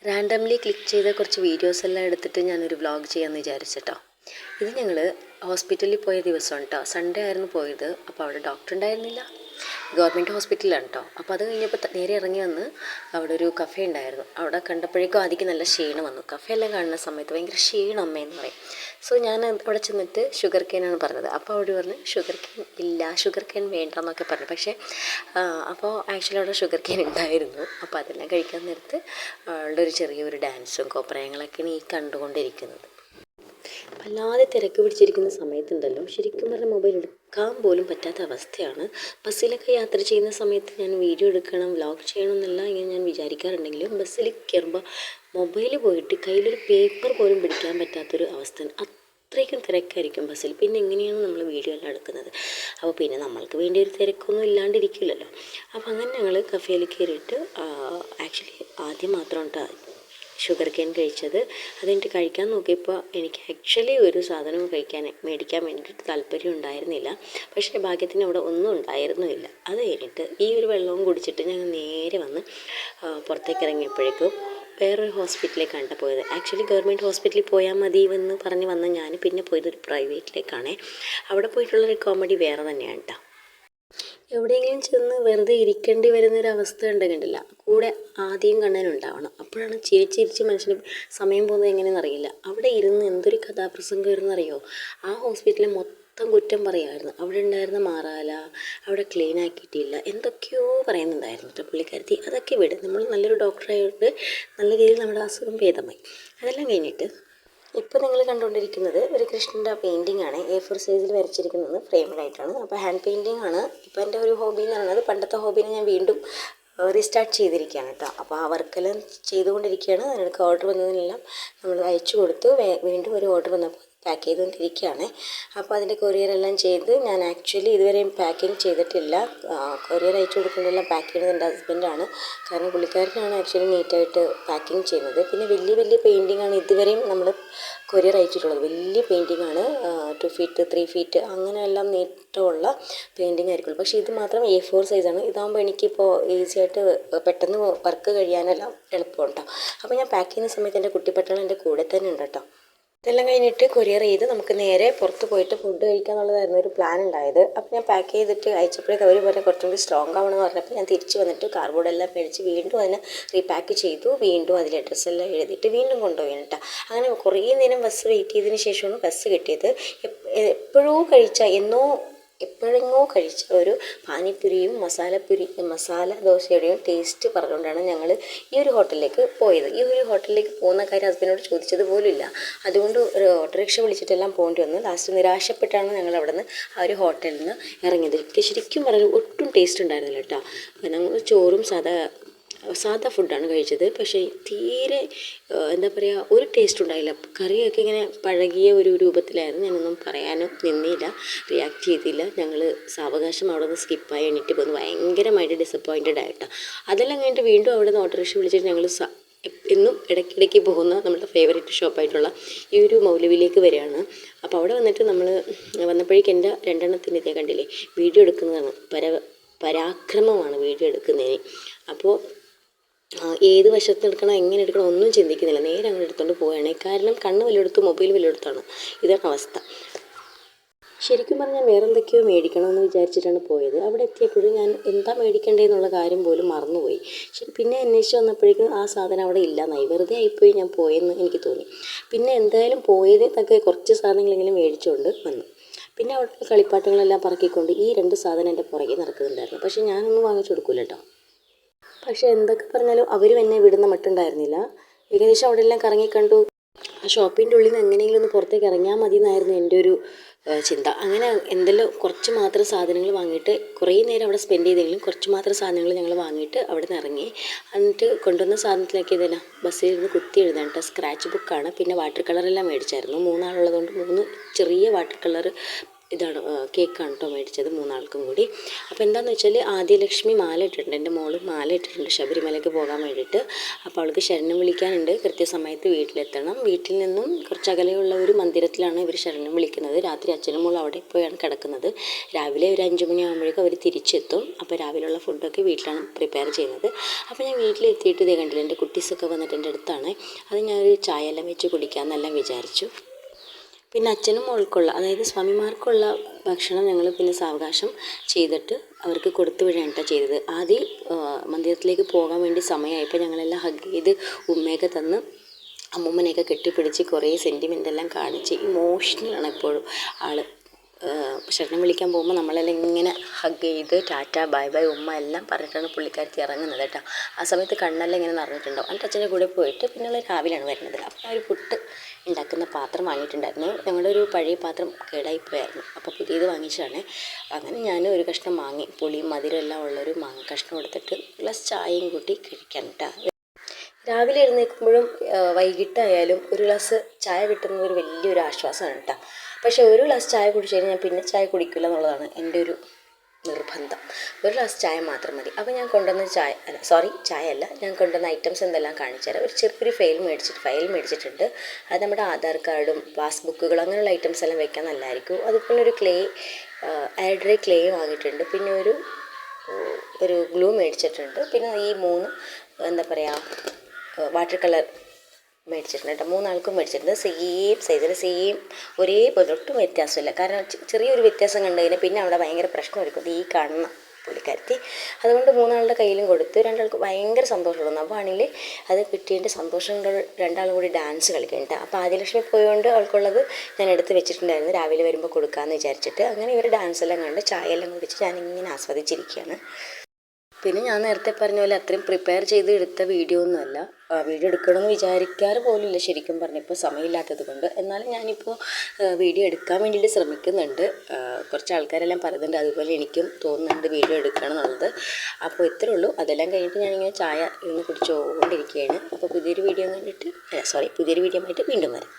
Randomly click ചെയ്ത കുറച്ച് videos എല്ലാം എടുത്തിട്ട് ഞാനൊരു വ്ളോഗ് ചെയ്യാമെന്ന് വിചാരിച്ചിട്ടോ. ഇത് ഞങ്ങൾ ഹോസ്പിറ്റലിൽ പോയ ദിവസമാണ് കേട്ടോ. സൺഡേ ആയിരുന്നു പോയത്. അപ്പോൾ അവിടെ ഡോക്ടർ ഉണ്ടായിരുന്നില്ല, ഗവൺമെൻറ് ഹോസ്പിറ്റലാണ് കേട്ടോ. അപ്പോൾ അത് കഴിഞ്ഞപ്പോൾ നേരെ ഇറങ്ങി വന്ന് അവിടെ ഒരു കഫേ ഉണ്ടായിരുന്നു. അവിടെ കണ്ടപ്പോഴേക്കും ആദ്യം നല്ല ക്ഷീണം വന്നു. കഫേ എല്ലാം കാണുന്ന സമയത്ത് ഭയങ്കര ക്ഷീണം അമ്മയെന്ന് പറയും. സോ ഞാൻ അവിടെ ചെന്നിട്ട് ഷുഗർ കെയിനാണ് പറഞ്ഞത്. അപ്പോൾ അവിടെ പറഞ്ഞു ഷുഗർ കെയിൻ ഇല്ല, ഷുഗർ കെയിൻ വേണ്ട എന്നൊക്കെ പറഞ്ഞു. പക്ഷേ അപ്പോൾ ആക്ച്വലി അവിടെ ഷുഗർ കെയിൻ ഉണ്ടായിരുന്നു. അപ്പോൾ അതെല്ലാം കഴിക്കാൻ നേരത്ത് അവളുടെ ഒരു ചെറിയൊരു ഡാൻസും കോപ്രായങ്ങളൊക്കെയാണ് ഈ കണ്ടുകൊണ്ടിരിക്കുന്നത്. വല്ലാതെ തിരക്ക് പിടിച്ചിരിക്കുന്ന സമയത്തുണ്ടല്ലോ, ശരിക്കും പറഞ്ഞാൽ മൊബൈൽ എടുക്കാൻ പോലും പറ്റാത്ത അവസ്ഥയാണ്. ബസ്സിലൊക്കെ യാത്ര ചെയ്യുന്ന സമയത്ത് ഞാൻ വീഡിയോ എടുക്കണം, വ്ളോഗ് ചെയ്യണം എന്നല്ല ഇങ്ങനെ ഞാൻ വിചാരിക്കാറുണ്ടെങ്കിലും ബസ്സിൽ കയറുമ്പോൾ മൊബൈൽ പോയിട്ട് കയ്യിലൊരു പേപ്പർ പോലും പിടിക്കാൻ പറ്റാത്തൊരു അവസ്ഥ. അത്രയ്ക്കും തിരക്കായിരിക്കും ബസ്സിൽ. പിന്നെ എങ്ങനെയാണ് നമ്മൾ വീഡിയോ എല്ലാം എടുക്കുന്നത്? അപ്പോൾ പിന്നെ നമ്മൾക്ക് വേണ്ടി ഒരു തിരക്കൊന്നും ഇല്ലാണ്ടിരിക്കില്ലല്ലോ. അപ്പോൾ അങ്ങനെ ഞങ്ങൾ കഫേയിൽ കയറിയിട്ട് ആക്ച്വലി ആദ്യം മാത്രം ഷുഗർ കെയിൻ കഴിച്ചത്. അതെനിക്ക് കഴിക്കാൻ നോക്കിയപ്പോൾ എനിക്ക് ആക്ച്വലി ഒരു സാധനവും മേടിക്കാൻ വേണ്ടിയിട്ട് താല്പര്യം ഉണ്ടായിരുന്നില്ല. പക്ഷേ ഭാഗ്യത്തിന് അവിടെ ഒന്നും ഉണ്ടായിരുന്നില്ല. അത് കഴിഞ്ഞിട്ട് ഈ ഒരു വെള്ളവും കുടിച്ചിട്ട് ഞങ്ങൾ നേരെ വന്ന് പുറത്തേക്ക് ഇറങ്ങിയപ്പോഴേക്കും വേറൊരു ഹോസ്പിറ്റലിലേക്കാണ് പോയത്. ആക്ച്വലി ഗവൺമെൻറ് ഹോസ്പിറ്റലിൽ പോയാൽ മതി എന്ന് പറഞ്ഞ് വന്ന ഞാൻ പിന്നെ പോയത് ഒരു പ്രൈവറ്റിലേക്കാണ്. അവിടെ പോയിട്ടുള്ളൊരു കോമഡി വേറെ തന്നെയാണ് കേട്ടോ. എവിടെയെങ്കിലും ചെന്ന് വെറുതെ ഇരിക്കേണ്ടി വരുന്നൊരവസ്ഥ ഉണ്ടെങ്കിലല്ല, കൂടെ ആദ്യം കണ്ണനുണ്ടാവണം. അപ്പോഴാണ് ചിരിച്ചിരിച്ച് മനുഷ്യന് സമയം പോകുന്നത് എങ്ങനെയെന്ന് അറിയില്ല. അവിടെ ഇരുന്ന് എന്തൊരു കഥാപ്രസംഗം ഇരുന്നറിയോ. ആ ഹോസ്പിറ്റലിൽ മൊത്തം കുറ്റം പറയുമായിരുന്നു. അവിടെ ഉണ്ടായിരുന്ന മാറാല അവിടെ ക്ലീൻ ആക്കിയിട്ടില്ല, എന്തൊക്കെയോ പറയുന്നുണ്ടായിരുന്നു പുള്ളിക്കാരത്തി. അതൊക്കെ വിട്, നമ്മൾ നല്ലൊരു ഡോക്ടറായിട്ട് നല്ല രീതിയിൽ നമ്മുടെ അസുഖം ഭേദമായി. അതെല്ലാം കഴിഞ്ഞിട്ട് ഇപ്പോൾ നിങ്ങൾ കണ്ടുകൊണ്ടിരിക്കുന്നത് ഒരു കൃഷ്ണൻ്റെ പെയിൻറ്റിംഗ് ആണ്. A4 സൈസിൽ വരച്ചിരിക്കുന്നത് ഫ്രെയിമിലായിട്ടാണ്. അപ്പോൾ ഹാൻഡ് പെയിൻറ്റിംഗ് ആണ് ഇപ്പോൾ എൻ്റെ ഒരു ഹോബി എന്ന് പറയുന്നത്. പണ്ടത്തെ ഹോബീനെ ഞാൻ വീണ്ടും റീസ്റ്റാർട്ട് ചെയ്തിരിക്കുകയാണ് കേട്ടോ. അപ്പോൾ ആ വർക്കെല്ലാം ചെയ്തുകൊണ്ടിരിക്കുകയാണ്. അതിനൊക്കെ ഓർഡർ വന്നതിനെല്ലാം നമ്മൾ അയച്ചു കൊടുത്തു. വീണ്ടും ഒരു ഓർഡർ വന്നപ്പോൾ പാക്ക് ചെയ്തുകൊണ്ടിരിക്കുകയാണ്. അപ്പോൾ അതിൻ്റെ കൊറിയറെല്ലാം ചെയ്ത് ഞാൻ ആക്ച്വലി ഇതുവരെയും പാക്കിങ് ചെയ്തിട്ടില്ല. കൊറിയർ അയച്ചു കൊടുക്കുന്നതെല്ലാം പാക്ക് ചെയ്യുന്നത് എൻ്റെ ഹസ്ബൻഡാണ്. കാരണം പുള്ളിക്കാരനാണ് ആക്ച്വലി നീറ്റായിട്ട് പാക്കിങ് ചെയ്യുന്നത്. പിന്നെ വലിയ വലിയ പെയിൻറ്റിങ്ങാണ് ഇതുവരെയും നമ്മൾ കൊറിയർ അയച്ചിട്ടുള്ളത്. വലിയ പെയിൻറ്റിങ്ങാണ്, 2 ഫീറ്റ് 3 ഫീറ്റ് അങ്ങനെയെല്ലാം നീട്ടമുള്ള പെയിൻറ്റിങ് ആയിരിക്കുള്ളൂ. പക്ഷേ ഇത് മാത്രം A4 സൈസാണ്. ഇതാകുമ്പോൾ എനിക്കിപ്പോൾ ഈസി ആയിട്ട് പെട്ടെന്ന് വർക്ക് കഴിയാനെല്ലാം എളുപ്പമുണ്ടോ. അപ്പോൾ ഞാൻ പാക്ക് ചെയ്യുന്ന സമയത്ത് എൻ്റെ കുട്ടിപ്പട്ടാളം എൻ്റെ കൂടെ തന്നെ ഉണ്ട് കേട്ടോ. ഇതെല്ലാം കഴിഞ്ഞിട്ട് കൊറിയർ ചെയ്ത് നമുക്ക് നേരെ പുറത്ത് പോയിട്ട് ഫുഡ് കഴിക്കുക എന്നുള്ളതായിരുന്നു ഒരു പ്ലാൻ ഉണ്ടായത്. അപ്പോൾ ഞാൻ പാക്ക് ചെയ്തിട്ട് അയച്ചപ്പോഴേക്ക് അവർ പറഞ്ഞാൽ കുറച്ചും കൂടി സ്ട്രോങ് ആവണമെന്ന് പറഞ്ഞപ്പോൾ ഞാൻ തിരിച്ച് വന്നിട്ട് കാർഡ്ബോർഡെല്ലാം മേടിച്ച് വീണ്ടും അതിനെ റീപാക്ക് ചെയ്തു. വീണ്ടും അതിൽ അഡ്രസ്സെല്ലാം എഴുതിയിട്ട് വീണ്ടും കൊണ്ടുപോയി കേട്ടോ. അങ്ങനെ കുറേ നേരം ബസ് വെയിറ്റ് ചെയ്തതിന് ശേഷമാണ് ബസ് കിട്ടിയത്. എപ്പോഴെങ്ങോ കഴിച്ച ഒരു പാനിപ്പുരിയും മസാല ദോശയുടെയും ടേസ്റ്റ് പറഞ്ഞുകൊണ്ടാണ് ഞങ്ങൾ ഈ ഒരു ഹോട്ടലിലേക്ക് പോയത്. ഈ ഒരു ഹോട്ടലിലേക്ക് പോകുന്ന കാര്യം ഹസ്ബൻഡിനോട് ചോദിച്ചത് പോലുമില്ല. അതുകൊണ്ട് ഒരു ഓട്ടോറിക്ഷ വിളിച്ചിട്ടെല്ലാം പോകേണ്ടി വന്നു. ലാസ്റ്റ് നിരാശപ്പെട്ടാണ് ഞങ്ങൾ അവിടെ നിന്ന് ആ ഒരു ഹോട്ടലിൽ നിന്ന് ഇറങ്ങിയത്. ശരിക്കും പറഞ്ഞാൽ ഒട്ടും ടേസ്റ്റ് ഉണ്ടായിരുന്നില്ല കേട്ടോ. ഞങ്ങൾ ചോറും സാധാ ഫുഡാണ് കഴിച്ചത്. പക്ഷേ തീരെ എന്താ പറയുക, ഒരു ടേസ്റ്റ് ഉണ്ടായില്ല. കറിയൊക്കെ ഇങ്ങനെ പഴകിയ ഒരു രൂപത്തിലായിരുന്നു. ഞാനൊന്നും പറയാനും നിന്നില്ല, റിയാക്ട് ചെയ്തില്ല. ഞങ്ങൾ സാവകാശം അവിടെ നിന്ന് സ്കിപ്പായി എണീറ്റ് പോന്നു. ഭയങ്കരമായിട്ട് ഡിസപ്പോയിൻറ്റഡ് ആയിട്ടാണ്. അതെല്ലാം കഴിഞ്ഞിട്ട് വീണ്ടും അവിടെ നിന്ന് ഓട്ടോറിക്ഷ വിളിച്ചിട്ട് ഞങ്ങൾ എന്നും ഇടയ്ക്കിടയ്ക്ക് പോകുന്ന നമ്മുടെ ഫേവറേറ്റ് ഷോപ്പായിട്ടുള്ള ഈ ഒരു മൗലവിയിലേക്ക് വരികയാണ്. അപ്പോൾ അവിടെ വന്നിട്ട് നമ്മൾ വന്നപ്പോഴേക്കും എൻ്റെ 2 എണ്ണത്തിൻ്റെ ഇതേ കണ്ടില്ലേ, വീഡിയോ എടുക്കുന്നതാണ് പരാക്രമമാണ് വീഡിയോ എടുക്കുന്നതിന്. അപ്പോൾ ഏത് വശത്ത് എടുക്കണം, എങ്ങനെ എടുക്കണം ഒന്നും ചിന്തിക്കുന്നില്ല. നേരെ അങ്ങനെ എടുത്തുകൊണ്ട് പോവുകയാണ്. കാരണം കണ്ണ് വല്ലെടുത്ത് മൊബൈൽ വല്ലെടുത്താണ്. ഇതാണ് അവസ്ഥ. ശരിക്കും പറഞ്ഞാൽ വേറെ എന്തൊക്കെയോ മേടിക്കണമെന്ന് വിചാരിച്ചിട്ടാണ് പോയത്. അവിടെ എത്തിയപ്പോഴും ഞാൻ എന്താ മേടിക്കേണ്ടതെന്നുള്ള കാര്യം പോലും മറന്നുപോയി. പിന്നെ അന്വേഷിച്ച് വന്നപ്പോഴേക്കും ആ സാധനം അവിടെ ഇല്ലയെന്നായി. വെറുതെ ആയിപ്പോയി ഞാൻ പോയെന്ന് എനിക്ക് തോന്നി. പിന്നെ എന്തായാലും പോയതൊക്കെ കുറച്ച് സാധനങ്ങളെങ്കിലും മേടിച്ചുകൊണ്ട് വന്നു. പിന്നെ അവിടെ കളിപ്പാട്ടങ്ങളെല്ലാം പറക്കിക്കൊണ്ട് ഈ 2 സാധനം എൻ്റെ പുറകെ നടക്കുന്നുണ്ടായിരുന്നു. പക്ഷേ ഞാനൊന്നും വാങ്ങിച്ചു കൊടുക്കില്ല കേട്ടോ. പക്ഷേ എന്തൊക്കെ പറഞ്ഞാലും അവരും എന്നെ വിടുന്ന മട്ടുണ്ടായിരുന്നില്ല. ഏകദേശം അവിടെ എല്ലാം കറങ്ങിക്കണ്ടു. ആ ഷോപ്പിൻ്റെ ഉള്ളിൽ നിന്ന് എങ്ങനെയെങ്കിലും ഒന്ന് പുറത്തേക്ക് ഇറങ്ങിയാൽ മതി എന്നായിരുന്നു എൻ്റെ ഒരു ചിന്ത. അങ്ങനെ എന്തെല്ലാം കുറച്ച് മാത്രം സാധനങ്ങൾ വാങ്ങിയിട്ട് കുറേ നേരം അവിടെ സ്പെൻഡ് ചെയ്തെങ്കിലും കുറച്ച് മാത്രം സാധനങ്ങൾ ഞങ്ങൾ വാങ്ങിയിട്ട് അവിടെ നിന്ന് ഇറങ്ങി. എന്നിട്ട് കൊണ്ടുവന്ന സാധനത്തിലേക്ക് ഇതെല്ലാം ബസ്സിൽ ഇരുന്ന് കുത്തി എഴുതാൻ കേട്ടോ. സ്ക്രാച്ച് ബുക്കാണ്. പിന്നെ വാട്ടർ കളറെല്ലാം മേടിച്ചായിരുന്നു. 3 ആളുള്ളതുകൊണ്ട് 3 ചെറിയ വാട്ടർ കളർ ഇതാണ് കേക്കാണ് കേട്ടോ മേടിച്ചത് 3 ആൾക്കും കൂടി. അപ്പോൾ എന്താണെന്ന് വെച്ചാൽ ആദ്യലക്ഷ്മി മാല ഇട്ടിട്ടുണ്ട്, എൻ്റെ മോള് മാല ഇട്ടിട്ടുണ്ട് ശബരിമലയ്ക്ക് പോകാൻ വേണ്ടിയിട്ട്. അപ്പോൾ അവൾക്ക് ശരണം വിളിക്കാനുണ്ട്, കൃത്യസമയത്ത് വീട്ടിലെത്തണം. വീട്ടിൽ നിന്നും കുറച്ചകലെയുള്ള ഒരു മന്ദിരത്തിലാണ് ഇവർ ശരണം വിളിക്കുന്നത്. രാത്രി അച്ഛനും മോളും അവിടെ പോയാണ് കിടക്കുന്നത്. രാവിലെ ഒരു 5 മണിയാകുമ്പോഴേക്കും അവർ തിരിച്ചെത്തും. അപ്പോൾ രാവിലെയുള്ള ഫുഡൊക്കെ വീട്ടിലാണ് പ്രിപ്പയർ ചെയ്യുന്നത്. അപ്പോൾ ഞാൻ വീട്ടിലെത്തിയിട്ട് ഇതേ കണ്ടില്ല, എൻ്റെ കുട്ടീസൊക്കെ വന്നിട്ട് എൻ്റെ അടുത്താണ്. അത് ഞാനൊരു ചായ എല്ലാം വെച്ച് കുടിക്കാമെന്നെല്ലാം വിചാരിച്ചു. പിന്നെ അച്ഛനും മോൾക്കുള്ള, അതായത് സ്വാമിമാർക്കുള്ള ഭക്ഷണം ഞങ്ങൾ പിന്നെ സാവകാശം ചെയ്തിട്ട് അവർക്ക് കൊടുത്തു വിടുകയാണ് കേട്ടോ ചെയ്തത്. ആദ്യം മന്ദിരത്തിലേക്ക് പോകാൻ വേണ്ടി സമയമായപ്പോൾ ഞങ്ങളെല്ലാം ഹഗ് ചെയ്ത് ഉമ്മയൊക്കെ തന്ന് അമ്മൂമ്മനെയൊക്കെ കെട്ടിപ്പിടിച്ച് കുറേ സെൻറ്റിമെൻ്റെല്ലാം കാണിച്ച് ഇമോഷണലാണ് എപ്പോഴും ആൾ. ശരണം വിളിക്കാൻ പോകുമ്പോൾ നമ്മളെല്ലാം ഇങ്ങനെ ഹഗ് ചെയ്ത് ടാറ്റ ബൈ ബൈ ഉമ്മ എല്ലാം പറഞ്ഞിട്ടാണ് പുള്ളിക്കാരത്തി ഇറങ്ങുന്നത് കേട്ടോ. ആ സമയത്ത് കണ്ണെല്ലാം ഇങ്ങനെ നിറഞ്ഞിട്ടുണ്ടാവും. എൻ്റെ അച്ഛൻ്റെ കൂടെ പോയിട്ട് പിന്നെ രാവിലെയാണ് വരുന്നത്. അപ്പോൾ ഒരു പുട്ട് ഉണ്ടാക്കുന്ന പാത്രം വാങ്ങിയിട്ടുണ്ടായിരുന്നു. ഞങ്ങളുടെ ഒരു പഴയ പാത്രം കേടായിപ്പോയായിരുന്നു, അപ്പോൾ പുതിയത് വാങ്ങിച്ചതാണ്. അങ്ങനെ ഞാൻ ഒരു കഷ്ണം മാങ്ങി, പുളിയും മധുരം എല്ലാം ഉള്ളൊരു മാങ്ങ കഷ്ണം എടുത്തിട്ട് ഗ്ലാസ് ചായയും കൂട്ടി കഴിക്കാൻ കേട്ടോ. രാവിലെ എഴുന്നേൽക്കുമ്പോഴും വൈകിട്ടായാലും ഒരു ഗ്ലാസ് ചായ കിട്ടുന്നത് ഒരു വലിയൊരു ആശ്വാസമാണ് കേട്ടോ. പക്ഷേ ഒരു ഗ്ലാസ് ചായ കുടിച്ചു കഴിഞ്ഞാൽ ഞാൻ പിന്നെ ചായ കുടിക്കില്ല എന്നുള്ളതാണ് എൻ്റെ ഒരു നിർബന്ധം. ഒരു ഗ്ലാസ് ചായ മാത്രം മതി. അപ്പോൾ ഞാൻ കൊണ്ടുവന്ന ചായ അല്ല, ഞാൻ കൊണ്ടുവന്ന ഐറ്റംസ് എന്തെല്ലാം കാണിച്ചു തരാം. ഒരു ചെറിയൊരു ഫയൽ മേടിച്ചിട്ടുണ്ട്. അത് നമ്മുടെ ആധാർ കാർഡും പാസ്ബുക്കുകളും അങ്ങനെയുള്ള ഐറ്റംസ് എല്ലാം വെക്കാൻ നല്ലതായിരിക്കും. അതുപോലെ ഒരു എയർ ഡ്രൈ ക്ലേ വാങ്ങിയിട്ടുണ്ട്. പിന്നെ ഒരു ഗ്ലൂ മേടിച്ചിട്ടുണ്ട്. പിന്നെ ഈ 3 എന്താ പറയുക വാട്ടർ കളർ മേടിച്ചിട്ടുണ്ട് കേട്ടോ. 3 ആൾക്കും മേടിച്ചിട്ടുണ്ട്. സെയിം സൈസിൽ ഒരേപോലെ, ഒട്ടും വ്യത്യാസമില്ല. കാരണം ചെറിയൊരു വ്യത്യാസം കണ്ടു കഴിഞ്ഞാൽ പിന്നെ അവിടെ ഭയങ്കര പ്രശ്നമായിരിക്കും ഈ കാണുന്ന പുള്ളിക്കാരത്തി. അതുകൊണ്ട് 3 ആളുടെ കയ്യിലും കൊടുത്ത് 2 ആൾക്ക് ഭയങ്കര സന്തോഷമുള്ളൂ. അപ്പോൾ ആണെങ്കിൽ അത് കിട്ടിയതിൻ്റെ സന്തോഷം കൊണ്ട് 2 ആളും കൂടി ഡാൻസ് കളിക്കുന്നുണ്ട്. അപ്പോൾ ആദ്യലക്ഷ്മി പോയതുകൊണ്ട് അവൾക്കുള്ളത് ഞാൻ എടുത്ത് വെച്ചിട്ടുണ്ടായിരുന്നു, രാവിലെ വരുമ്പോൾ കൊടുക്കാമെന്ന് വിചാരിച്ചിട്ട്. അങ്ങനെ ഇവർ ഡാൻസ് എല്ലാം കണ്ട് ചായ എല്ലാം കുടിച്ച് ഞാനിങ്ങനെ ആസ്വദിച്ചിരിക്കുകയാണ്. പിന്നെ ഞാൻ നേരത്തെ പറഞ്ഞ പോലെ അത്രയും പ്രിപ്പയർ ചെയ്ത് എടുത്ത വീഡിയോ ഒന്നുമല്ല. വീഡിയോ എടുക്കണമെന്ന് വിചാരിക്കാറ് പോലുമില്ല ശരിക്കും പറഞ്ഞപ്പോൾ, സമയമില്ലാത്തത് കൊണ്ട്. എന്നാലും ഞാനിപ്പോൾ വീഡിയോ എടുക്കാൻ വേണ്ടിയിട്ട് ശ്രമിക്കുന്നുണ്ട്. കുറച്ച് ആൾക്കാരെല്ലാം പറയുന്നുണ്ട്, അതുപോലെ എനിക്കും തോന്നുന്നുണ്ട് വീഡിയോ എടുക്കണം എന്നുള്ളത്. അപ്പോൾ ഇത്രേ ഉള്ളൂ. അതെല്ലാം കഴിഞ്ഞിട്ട് ഞാനിങ്ങനെ ചായ ഇരുന്ന് കുടിച്ചുകൊണ്ടിരിക്കുകയാണ്. അപ്പോൾ പുതിയൊരു വീഡിയോ ആയിട്ട് വീണ്ടും വരാം.